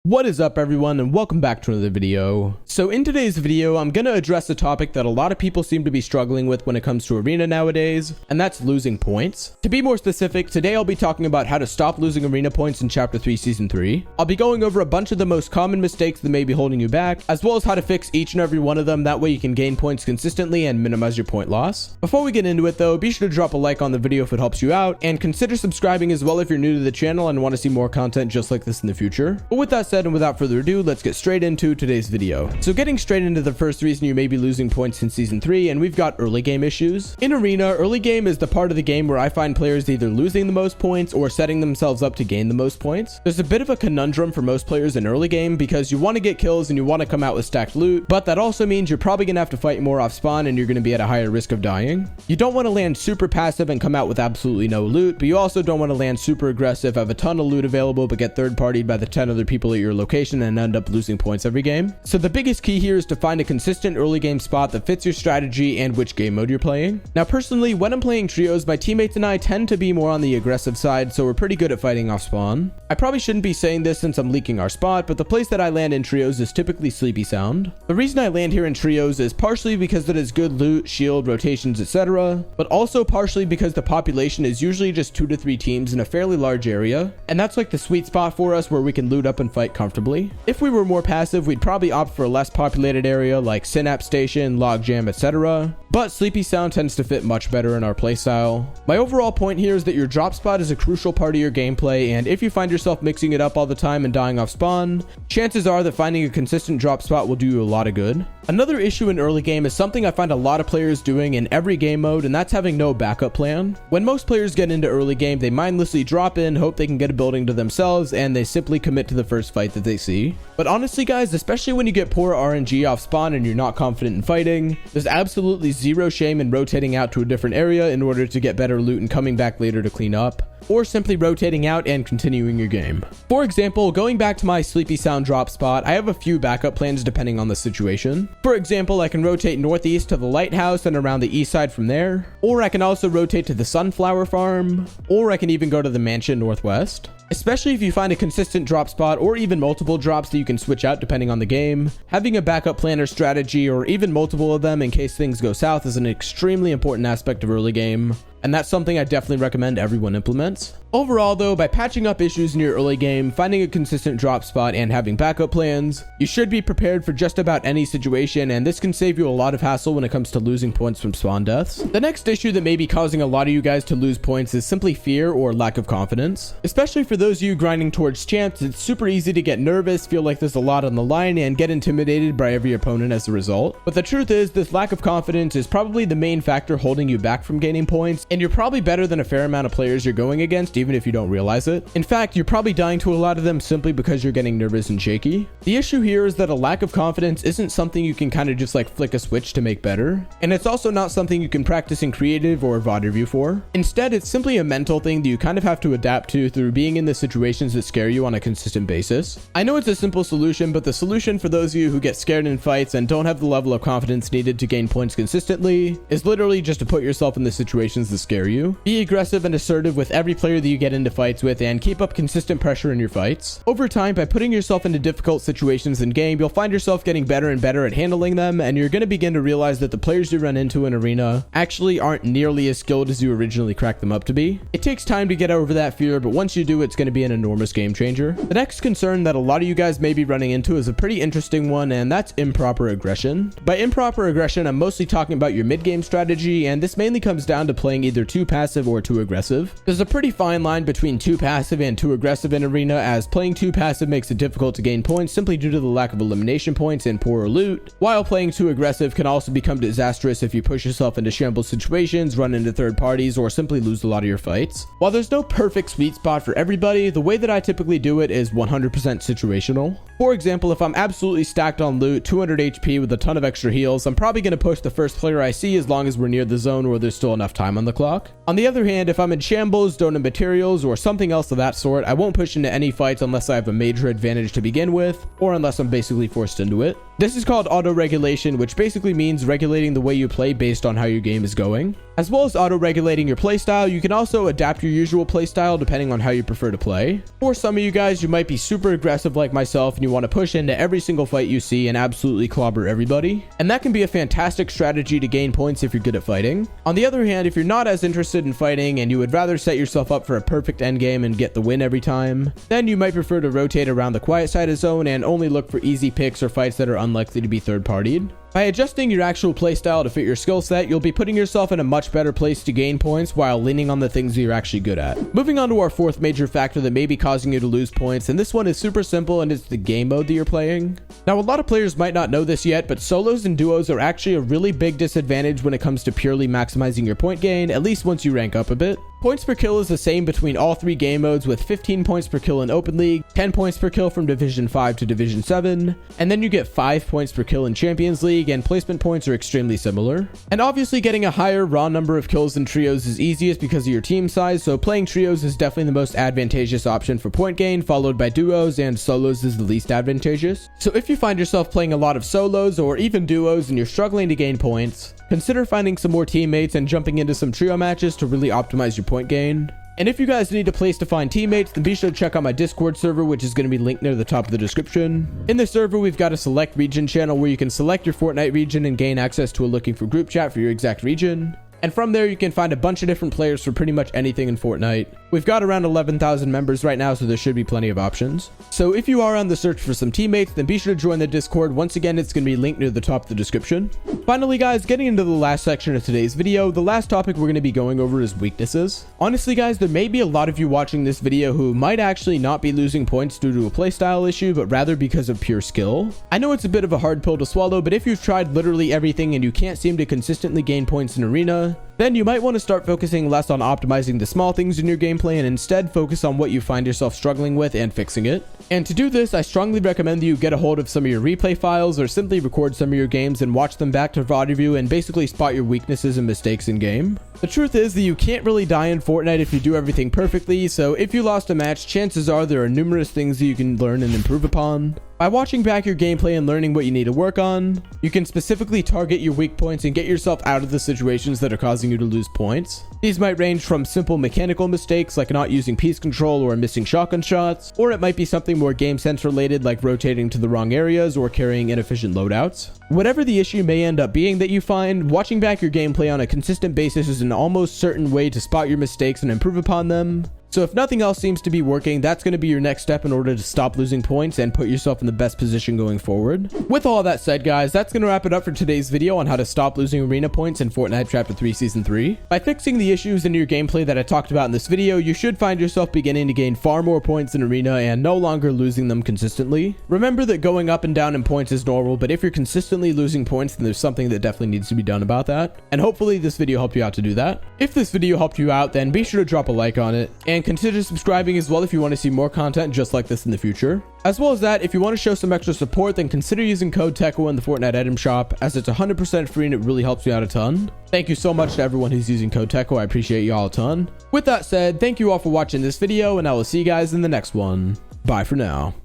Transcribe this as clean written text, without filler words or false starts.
What is up everyone, and welcome back to another video. So in today's video, I'm gonna address a topic that a lot of people seem to be struggling with when it comes to arena nowadays, and that's losing points. To be more specific, today I'll be talking about how to stop losing arena points in Chapter 3 Season 3. I'll be going over a bunch of the most common mistakes that may be holding you back, as well as how to fix each and every one of them, that way you can gain points consistently and minimize your point loss. Before we get into it though, be sure to drop a like on the video if it helps you out, and consider subscribing as well if you're new to the channel and want to see more content just like this in the future. But with that said, and without further ado, let's get straight into today's video. So getting straight into the first reason you may be losing points in Season 3, and we've got early game issues. In Arena, early game is the part of the game where I find players either losing the most points or setting themselves up to gain the most points. There's a bit of a conundrum for most players in early game because you want to get kills and you want to come out with stacked loot, but that also means you're probably going to have to fight more off spawn and you're going to be at a higher risk of dying. You don't want to land super passive and come out with absolutely no loot, but you also don't want to land super aggressive, have a ton of loot available, but get third-partied by the 10 other people at your location and end up losing points every game. So the biggest key here is to find a consistent early game spot that fits your strategy and which game mode you're playing. Now personally, when I'm playing trios, my teammates and I tend to be more on the aggressive side, so we're pretty good at fighting off spawn. I probably shouldn't be saying this since I'm leaking our spot, but the place that I land in trios is typically Sleepy Sound. The reason I land here in trios is partially because it is good loot, shield, rotations, etc., but also partially because the population is usually just 2 to 3 teams in a fairly large area, and that's like the sweet spot for us where we can loot up and fight comfortably. If we were more passive, we'd probably opt for a less populated area like Synapse Station, Logjam, etc., but Sleepy Sound tends to fit much better in our playstyle. My overall point here is that your drop spot is a crucial part of your gameplay, and if you find yourself mixing it up all the time and dying off spawn, chances are that finding a consistent drop spot will do you a lot of good. Another issue in early game is something I find a lot of players doing in every game mode, and that's having no backup plan. When most players get into early game, they mindlessly drop in, hope they can get a building to themselves, and they simply commit to the first fight that they see. But honestly guys, especially when you get poor RNG off spawn and you're not confident in fighting, there's absolutely zero shame in rotating out to a different area in order to get better loot and coming back later to clean up, or simply rotating out and continuing your game. For example, going back to my Sleepy Sound drop spot, I have a few backup plans depending on the situation. For example, I can rotate northeast to the lighthouse and around the east side from there, or I can also rotate to the sunflower farm, or I can even go to the mansion northwest. Especially if you find a consistent drop spot or even multiple drops that you can switch out depending on the game, having a backup plan or strategy or even multiple of them in case things go south is an extremely important aspect of early game, and that's something I definitely recommend everyone implements. Overall though, by patching up issues in your early game, finding a consistent drop spot, and having backup plans, you should be prepared for just about any situation, and this can save you a lot of hassle when it comes to losing points from spawn deaths. The next issue that may be causing a lot of you guys to lose points is simply fear or lack of confidence. Especially for those of you grinding towards champs, it's super easy to get nervous, feel like there's a lot on the line, and get intimidated by every opponent as a result. But the truth is, this lack of confidence is probably the main factor holding you back from gaining points, and you're probably better than a fair amount of players you're going against, even if you don't realize it. In fact, you're probably dying to a lot of them simply because you're getting nervous and shaky. The issue here is that a lack of confidence isn't something you can kind of just like flick a switch to make better, and it's also not something you can practice in creative or VOD review for. Instead, it's simply a mental thing that you kind of have to adapt to through being in the situations that scare you on a consistent basis. I know it's a simple solution, but the solution for those of you who get scared in fights and don't have the level of confidence needed to gain points consistently is literally just to put yourself in the situations that scare you. Be aggressive and assertive with every player that you get into fights with, and keep up consistent pressure in your fights. Over time, by putting yourself into difficult situations in game, you'll find yourself getting better and better at handling them, and you're going to begin to realize that the players you run into in arena actually aren't nearly as skilled as you originally cracked them up to be. It takes time to get over that fear, but once you do, it's going to be an enormous game changer. The next concern that a lot of you guys may be running into is a pretty interesting one, and that's improper aggression. By improper aggression, I'm mostly talking about your mid-game strategy, and this mainly comes down to playing either too passive or too aggressive. There's a pretty fine line between too passive and too aggressive in arena, as playing too passive makes it difficult to gain points simply due to the lack of elimination points and poorer loot, while playing too aggressive can also become disastrous if you push yourself into shambles situations, run into third parties, or simply lose a lot of your fights. While there's no perfect sweet spot for everybody, the way that I typically do it is 100% situational. For example, if I'm absolutely stacked on loot, 200 HP with a ton of extra heals, I'm probably going to push the first player I see as long as we're near the zone where there's still enough time on the clock. On the other hand, if I'm in shambles, don't have materials, or something else of that sort, I won't push into any fights unless I have a major advantage to begin with, or unless I'm basically forced into it. This is called auto-regulation, which basically means regulating the way you play based on how your game is going. As well as auto-regulating your playstyle, you can also adapt your usual playstyle depending on how you prefer to play. For some of you guys, you might be super aggressive like myself and you want to push into every single fight you see and absolutely clobber everybody. And that can be a fantastic strategy to gain points if you're good at fighting. On the other hand, if you're not as interested in fighting and you would rather set yourself up for a perfect endgame and get the win every time, then you might prefer to rotate around the quiet side of zone and only look for easy picks or fights that are unlikely to be third-partied. By adjusting your actual playstyle to fit your skill set, you'll be putting yourself in a much better place to gain points while leaning on the things that you're actually good at. Moving on to our fourth major factor that may be causing you to lose points, and this one is super simple and it's the game mode that you're playing. Now, a lot of players might not know this yet, but solos and duos are actually a really big disadvantage when it comes to purely maximizing your point gain, at least once you rank up a bit. Points per kill is the same between all three game modes, with 15 points per kill in Open League, 10 points per kill from Division 5 to Division 7, and then you get 5 points per kill in Champions League, and placement points are extremely similar. And obviously getting a higher raw number of kills in trios is easiest because of your team size, so playing trios is definitely the most advantageous option for point gain, followed by duos, and solos is the least advantageous. So if you find yourself playing a lot of solos or even duos and you're struggling to gain points, consider finding some more teammates and jumping into some trio matches to really optimize your point gain. And if you guys need a place to find teammates, then be sure to check out my Discord server, which is going to be linked near the top of the description. In the server, we've got a select region channel where you can select your Fortnite region and gain access to a looking for group chat for your exact region. And from there, you can find a bunch of different players for pretty much anything in Fortnite. We've got around 11,000 members right now, so there should be plenty of options. So if you are on the search for some teammates, then be sure to join the Discord. Once again, it's going to be linked near the top of the description. Finally, guys, getting into the last section of today's video, the last topic we're going to be going over is weaknesses. Honestly, guys, there may be a lot of you watching this video who might actually not be losing points due to a playstyle issue, but rather because of pure skill. I know it's a bit of a hard pill to swallow, but if you've tried literally everything and you can't seem to consistently gain points in Arena, then you might want to start focusing less on optimizing the small things in your gameplay and instead focus on what you find yourself struggling with and fixing it. And to do this, I strongly recommend that you get a hold of some of your replay files or simply record some of your games and watch them back to VOD review and basically spot your weaknesses and mistakes in game. The truth is that you can't really die in Fortnite if you do everything perfectly, so if you lost a match, chances are there are numerous things that you can learn and improve upon. By watching back your gameplay and learning what you need to work on, you can specifically target your weak points and get yourself out of the situations that are causing you to lose points. These might range from simple mechanical mistakes like not using piece control or missing shotgun shots, or it might be something more game sense related like rotating to the wrong areas or carrying inefficient loadouts. Whatever the issue may end up being that you find, watching back your gameplay on a consistent basis is an almost certain way to spot your mistakes and improve upon them. So if nothing else seems to be working, that's going to be your next step in order to stop losing points and put yourself in the best position going forward. With all that said, guys, that's going to wrap it up for today's video on how to stop losing arena points in Fortnite Chapter 3 Season 3. By fixing the issues in your gameplay that I talked about in this video, you should find yourself beginning to gain far more points in arena and no longer losing them consistently. Remember that going up and down in points is normal, but if you're consistently losing points, then there's something that definitely needs to be done about that. And hopefully this video helped you out to do that. If this video helped you out, then be sure to drop a like on it and consider subscribing as well if you want to see more content just like this in the future. As well as that, if you want to show some extra support, then consider using code Teckoh in the Fortnite item shop, as it's 100% free and it really helps you out a ton. Thank you so much to everyone who's using code Teckoh. I appreciate you all a ton. With that said, thank you all for watching this video, and I will see you guys in the next one. Bye for now.